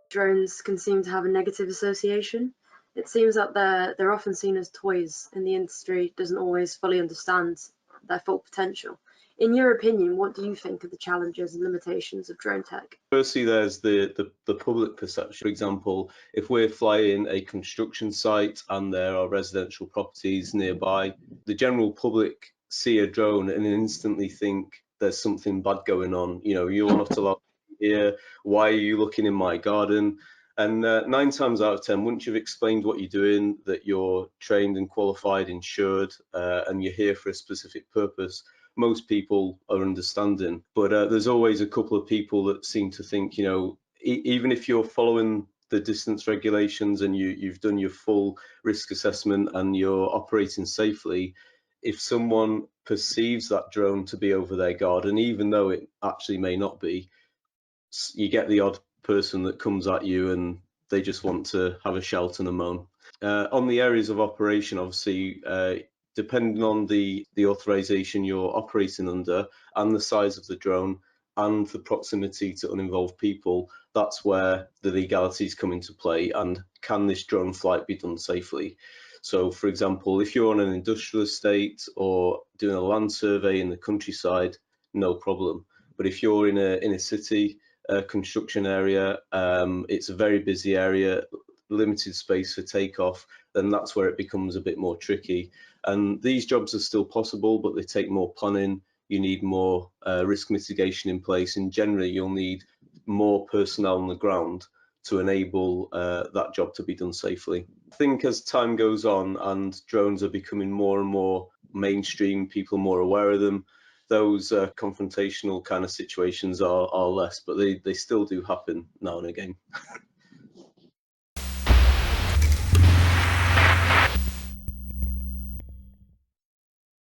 Drones can seem to have a negative association. It seems that they're often seen as toys, and the industry doesn't always fully understand their full potential. In your opinion, what do you think are the challenges and limitations of drone tech? Firstly, there's the public perception. For example, if we're flying a construction site and there are residential properties nearby, the general public see a drone and instantly think there's something bad going on. You know, you're not allowed to be here. Why are you looking in my garden? And 9 times out of 10, once you've explained what you're doing, that you're trained and qualified, insured, and you're here for a specific purpose, most people are understanding. But there's always a couple of people that seem to think, you know, even if you're following the distance regulations and you've done your full risk assessment and you're operating safely, if someone perceives that drone to be over their garden, even though it actually may not be, you get the odd person that comes at you and they just want to have a shout and a moan. On the areas of operation, obviously, depending on the authorization you're operating under and the size of the drone and the proximity to uninvolved people, that's where the legalities come into play. And can this drone flight be done safely? So, for example, if you're on an industrial estate or doing a land survey in the countryside, no problem. But if you're in a city, construction area, it's a very busy area, limited space for takeoff, then that's where it becomes a bit more tricky. And these jobs are still possible, but they take more planning. You need more risk mitigation in place, and generally you'll need more personnel on the ground to enable that job to be done safely. I think as time goes on and drones are becoming more and more mainstream, people are more aware of them, those confrontational kind of situations are less, but they still do happen now and again.